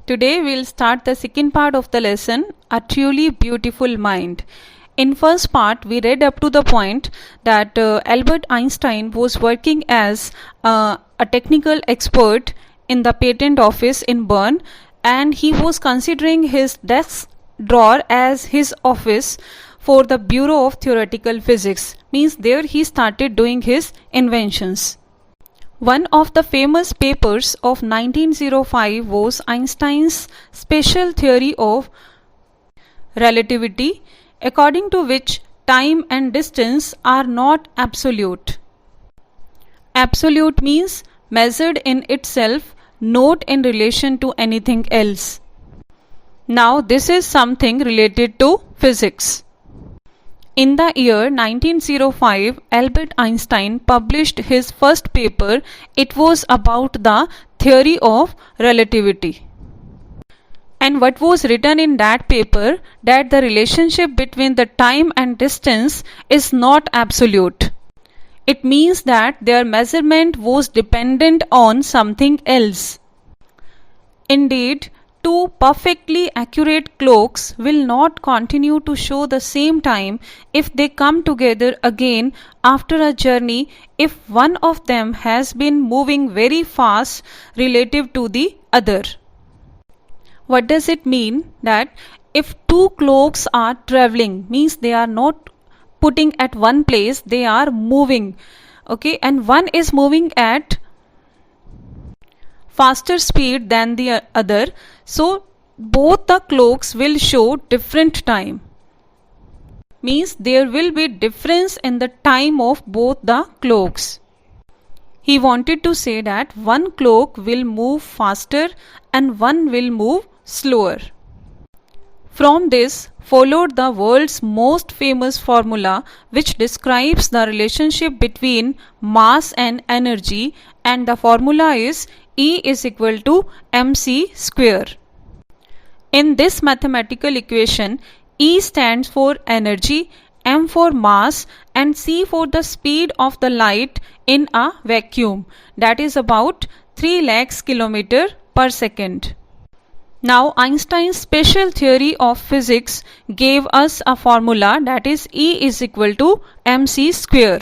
Today we'll start the second part of the lesson, A Truly Beautiful Mind. In first part, we read up to the point that Albert Einstein was working as a technical expert in the patent office in Bern, and he was considering his desk drawer as his office for the Bureau of Theoretical Physics. Means there he started doing his inventions. One of the famous papers of 1905 was Einstein's special theory of relativity, according to which time and distance are not absolute. Absolute means measured in itself, not in relation to anything else. Now this is something related to physics. In the year 1905, Albert Einstein published his first paper. It was about the theory of relativity. And what was written in that paper? That the relationship between the time and distance is not absolute. It means that their measurement was dependent on something else. Indeed, two perfectly accurate clocks will not continue to show the same time if they come together again after a journey if one of them has been moving very fast relative to the other. What does it mean? That if two clocks are traveling, means they are not putting at one place, they are moving, okay, and one is moving at faster speed than the other, so both the clocks will show different time. Means there will be difference in the time of both the clocks. He wanted to say that one clock will move faster and one will move slower. From this followed the world's most famous formula, which describes the relationship between mass and energy, and the formula is E is equal to mc square. In this mathematical equation, E stands for energy, m for mass, and c for the speed of the light in a vacuum, that is about 3 lakhs km per second. Now Einstein's special theory of physics gave us a formula, that is E is equal to mc square.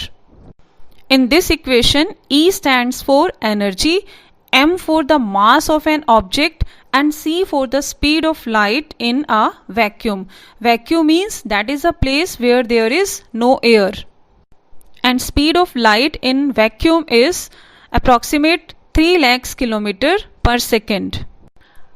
In this equation, E stands for energy, m for the mass of an object, and c for the speed of light in a vacuum. Vacuum means that is a place where there is no air. And speed of light in vacuum is approximate 3 lakhs km per second.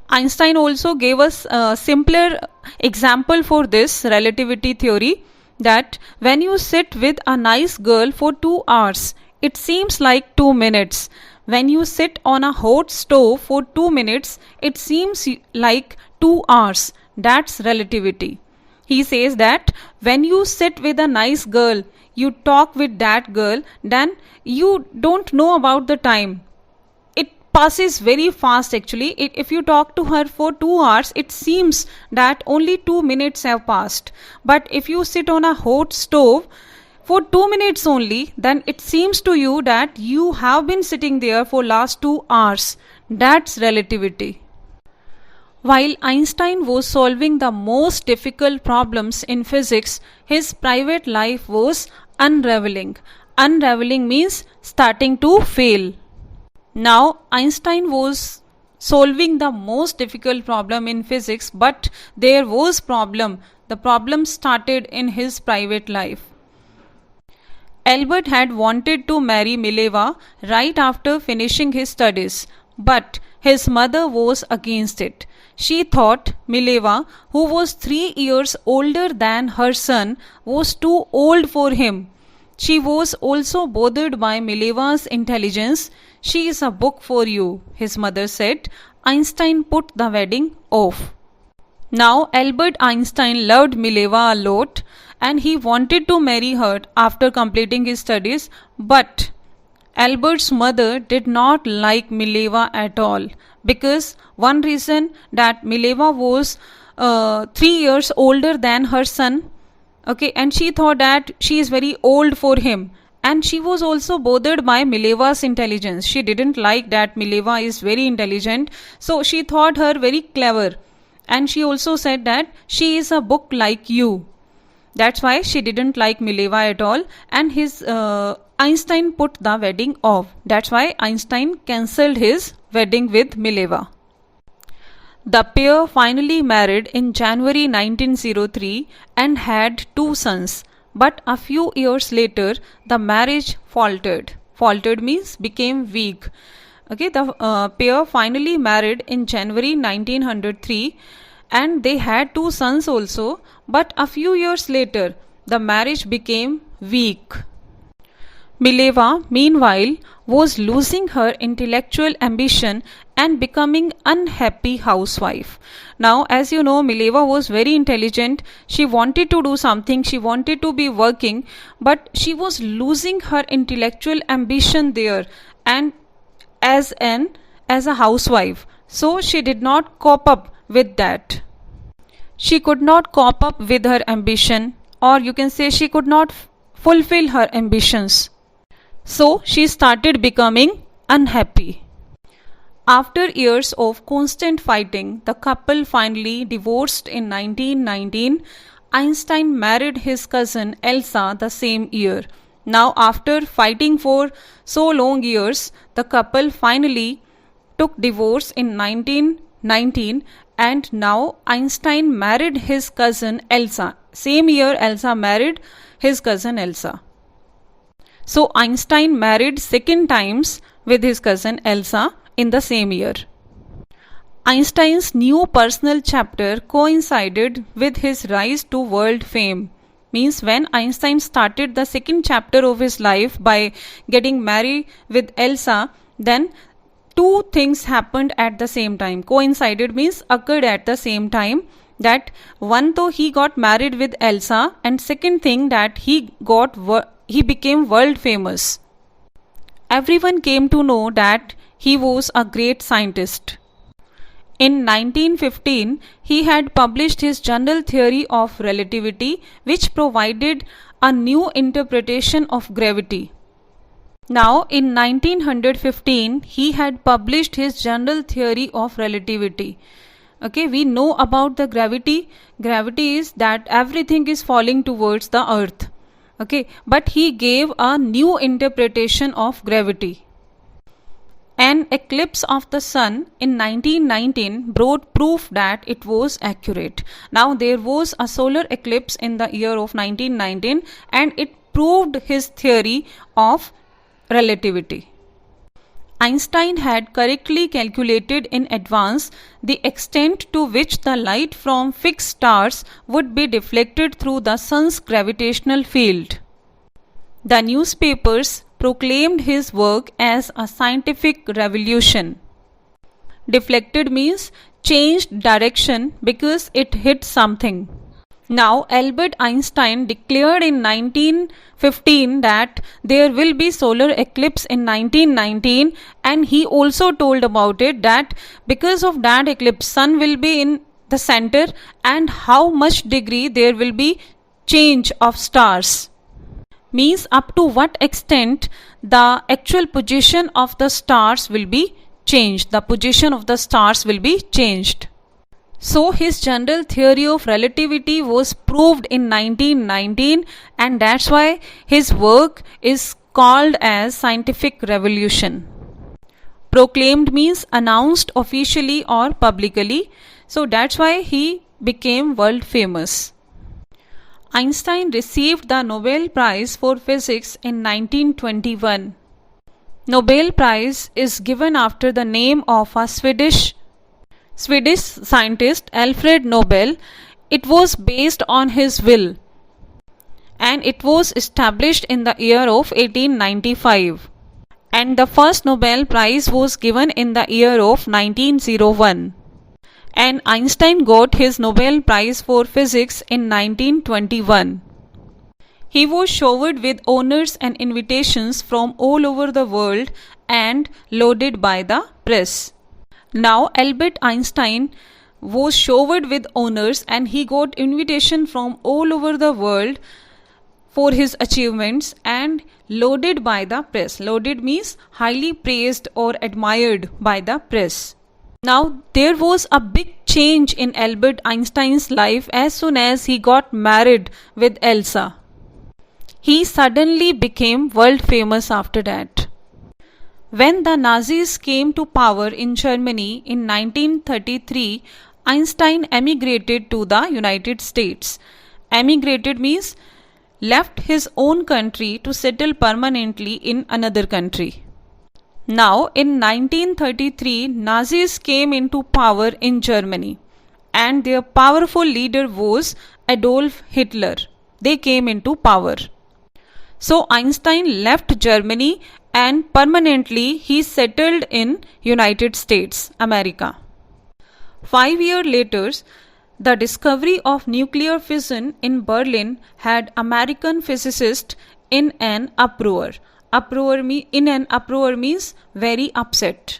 Einstein also gave us a simpler example for this relativity theory, that when you sit with a nice girl for 2 hours, it seems like 2 minutes. When you sit on a hot stove for 2 minutes, it seems like 2 hours. That's relativity. He says that when you sit with a nice girl, you talk with that girl, then you don't know about the time. It passes very fast actually. If you talk to her for 2 hours, it seems that only 2 minutes have passed. But if you sit on a hot stove for 2 minutes only, then it seems to you that you have been sitting there for last 2 hours. That's relativity. While Einstein was solving the most difficult problems in physics, his private life was unraveling. Unraveling means starting to fail. Now Einstein was solving the most difficult problem in physics, but there was problem. The problem started in his private life. Albert had wanted to marry Mileva right after finishing his studies, but his mother was against it. She thought Mileva, who was 3 years older than her son, was too old for him. She was also bothered by Mileva's intelligence. She is a book for you, his mother said. Einstein put the wedding off. Now Albert Einstein loved Mileva a lot, and he wanted to marry her after completing his studies, but Albert's mother did not like Mileva at all, because one reason that Mileva was 3 years older than her son, okay, and she thought that she is very old for him, And she was also bothered by Mileva's intelligence. She didn't like that Mileva is very intelligent, so she thought her very clever. And she also said that she is a book like you. That's why she didn't like Mileva at all, and Einstein put the wedding off. That's why Einstein cancelled his wedding with Mileva. The pair finally married in January 1903 and had 2 sons. But a few years later, the marriage faltered. Faltered means became weak. Okay, the pair finally married in January 1903 and they had 2 sons also. But a few years later, the marriage became weak. Mileva, meanwhile, was losing her intellectual ambition and becoming unhappy housewife. Now, as you know, Mileva was very intelligent. She wanted to do something. She wanted to be working, but she was losing her intellectual ambition there and as a housewife. So she did not cope up with that. She could not cope up with her ambition, or you can say she could not fulfill her ambitions. So she started becoming unhappy. After years of constant fighting, the couple finally divorced in 1919. Einstein married his cousin Elsa the same year. Now, after fighting for so long years, the couple finally took divorce in 1919, and now Einstein married his cousin Elsa. Same year Elsa married his cousin Elsa. So Einstein married second times with his cousin Elsa in the same year. Einstein's new personal chapter coincided with his rise to world fame. Means when Einstein started the second chapter of his life by getting married with Elsa, then 2 things happened at the same time. Coincided means occurred at the same time. That one, though he got married with Elsa, and second thing that he became world famous. Everyone came to know that he was a great scientist. In 1915, he had published his general theory of relativity, which provided a new interpretation of gravity. Now, in 1915, he had published his general theory of relativity. Okay, we know about the gravity. Gravity is that everything is falling towards the earth. Okay, but he gave a new interpretation of gravity. An eclipse of the sun in 1919 brought proof that it was accurate. Now, there was a solar eclipse in the year of 1919 and it proved his theory of relativity. Einstein had correctly calculated in advance the extent to which the light from fixed stars would be deflected through the sun's gravitational field. The newspapers proclaimed his work as a scientific revolution. Deflected means changed direction because it hit something. Now, Albert Einstein declared in 1915 that there will be solar eclipse in 1919, and he also told about it that because of that eclipse, sun will be in the center and how much degree there will be change of stars. Means up to what extent the actual position of the stars will be changed. The position of the stars will be changed. So his general theory of relativity was proved in 1919, and that's why his work is called as scientific revolution. Proclaimed means announced officially or publicly. So that's why he became world famous. Einstein received the Nobel Prize for Physics in 1921. Nobel Prize is given after the name of a Swedish scientist Alfred Nobel. It was based on his will and it was established in the year of 1895. And the first Nobel Prize was given in the year of 1901. And Einstein got his Nobel Prize for Physics in 1921. He was showered with honors and invitations from all over the world and lauded by the press. Now, Albert Einstein was showered with honors and he got invitation from all over the world for his achievements and lauded by the press. Lauded means highly praised or admired by the press. Now, there was a big change in Albert Einstein's life as soon as he got married with Elsa. He suddenly became world famous after that. When the Nazis came to power in Germany in 1933, Einstein emigrated to the United States. Emigrated means left his own country to settle permanently in another country. Now, in 1933, Nazis came into power in Germany, and their powerful leader was Adolf Hitler. They came into power. So Einstein left Germany and permanently he settled in United States, America. 5 years later, the discovery of nuclear fission in Berlin had American physicists in an uproar. Uproar means very upset.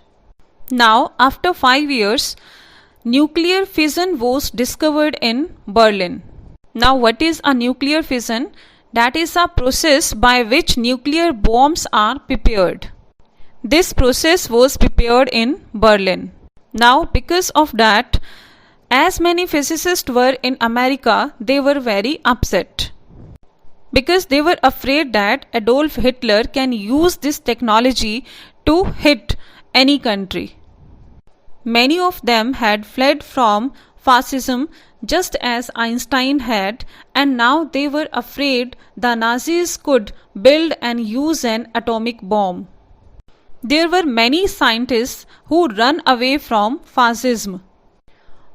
Now, after 5 years, nuclear fission was discovered in Berlin. Now, what is a nuclear fission? That is a process by which nuclear bombs are prepared. This process was prepared in Berlin. Now, because of that, as many physicists were in America, they were very upset. Because they were afraid that Adolf Hitler can use this technology to hit any country. Many of them had fled from fascism just as Einstein had, and now they were afraid the Nazis could build and use an atomic bomb. There were many scientists who ran away from fascism.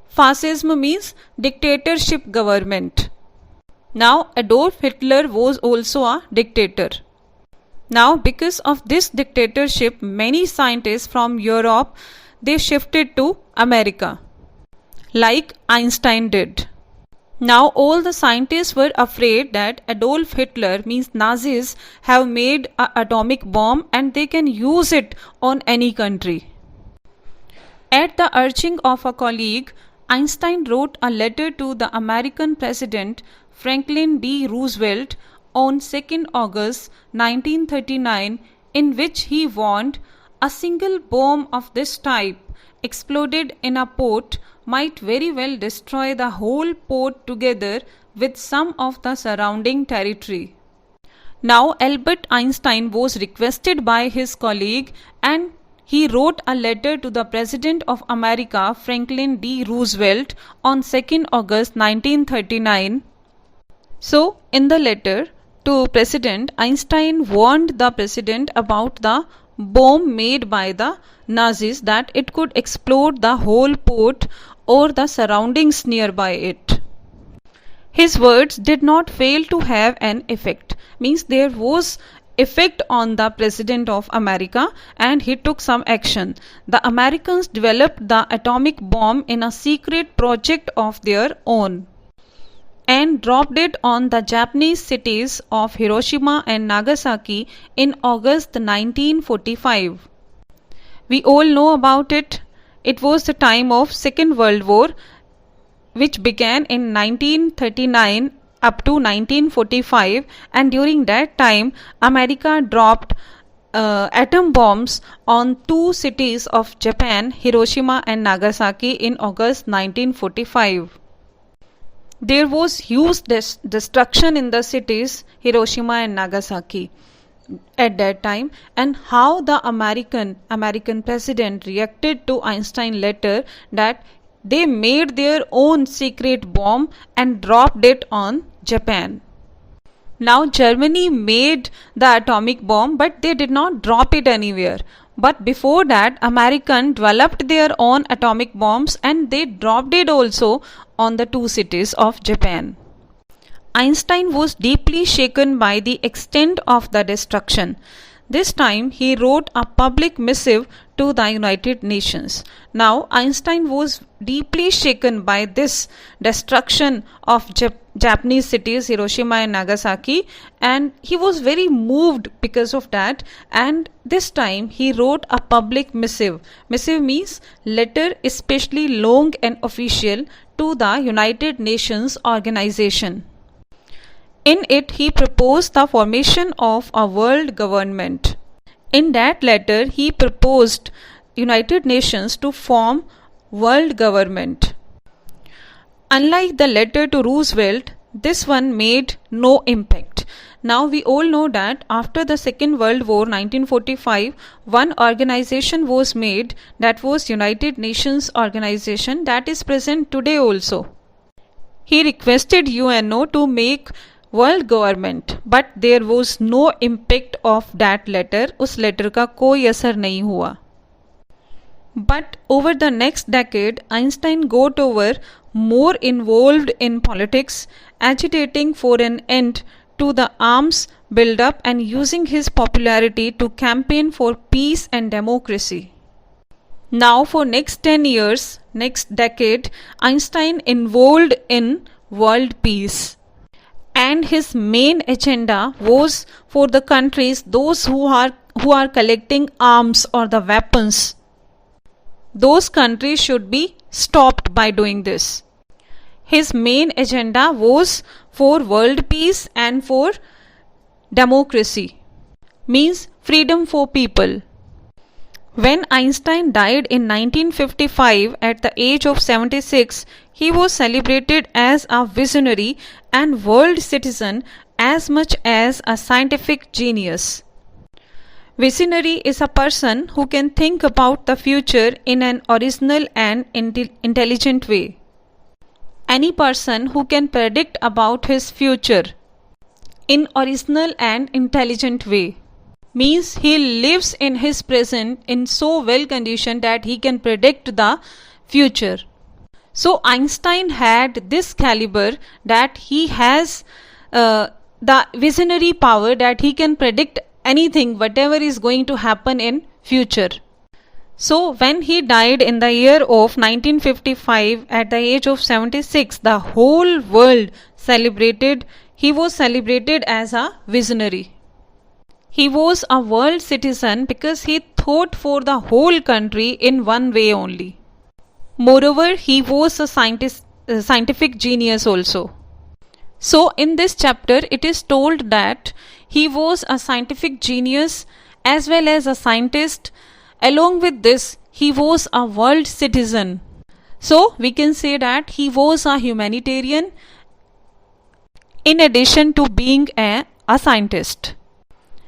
Fascism means dictatorship government. Now Adolf Hitler was also a dictator. Now because of this dictatorship, many scientists from Europe, they shifted to America, like Einstein did. Now all the scientists were afraid that Adolf Hitler means Nazis have made an atomic bomb and they can use it on any country. At the urging of a colleague, Einstein wrote a letter to the American President Franklin D. Roosevelt on 2nd August 1939, in which he warned a single bomb of this type exploded in a port might very well destroy the whole port together with some of the surrounding territory. Now Albert Einstein was requested by his colleague and he wrote a letter to the President of America, Franklin D. Roosevelt, on 2nd August 1939. So, in the letter to President, Einstein warned the President about the bomb made by the Nazis, that it could explode the whole port or the surroundings nearby it. His words did not fail to have an effect. Means there was effect on the President of America and he took some action. The Americans developed the atomic bomb in a secret project of their own and dropped it on the Japanese cities of Hiroshima and Nagasaki in August 1945. We all know about it. It was the time of Second World War, which began in 1939 up to 1945, and during that time America dropped atom bombs on two cities of Japan, Hiroshima and Nagasaki, in August 1945. There was huge destruction in the cities Hiroshima and Nagasaki at that time, and how the American president reacted to Einstein letter, that they made their own secret bomb and dropped it on Japan. Now Germany made the atomic bomb, but they did not drop it anywhere. But before that, Americans developed their own atomic bombs and they dropped it also on the two cities of Japan. Einstein was deeply shaken by the extent of the destruction. This time he wrote a public missive to the United Nations. Now Einstein was deeply shaken by this destruction of Japanese cities Hiroshima and Nagasaki, and he was very moved because of that, and this time he wrote a public missive. Missive means letter, especially long and official, to the United Nations organization. In it, he proposed the formation of a world government. In that letter, he proposed United Nations to form world government. Unlike the letter to Roosevelt, this one made no impact. Now we all know that after the Second World War 1945, one organization was made, that was United Nations Organization, that is present today also. He requested UNO to make world government, but there was no impact of that letter. उस letter का कोई असर नहीं हुआ. But over the next decade, Einstein got over more involved in politics, agitating for an end to the arms build-up and using his popularity to campaign for peace and democracy. Now for next 10 years, next decade, Einstein involved in world peace. And his main agenda was for the countries, those who are collecting arms or the weapons. Those countries should be stopped by doing this. His main agenda was for world peace and for democracy, means freedom for people. When Einstein died in 1955 at the age of 76, he was celebrated as a visionary and world citizen as much as a scientific genius. Visionary is a person who can think about the future in an original and intelligent way. Any person who can predict about his future in original and intelligent way means he lives in his present in so well condition that he can predict the future. So Einstein had this caliber that he has the visionary power that he can predict anything, whatever is going to happen in future. So when he died in the year of 1955 at the age of 76, the whole world celebrated, he was celebrated as a visionary. He was a world citizen because he thought for the whole country in one way only. Moreover, he was a scientific genius also. So in this chapter, it is told that he was a scientific genius as well as a scientist. Along with this, he was a world citizen. So we can say that he was a humanitarian in addition to being a scientist.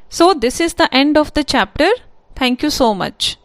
So this is the end of the chapter. Thank you so much.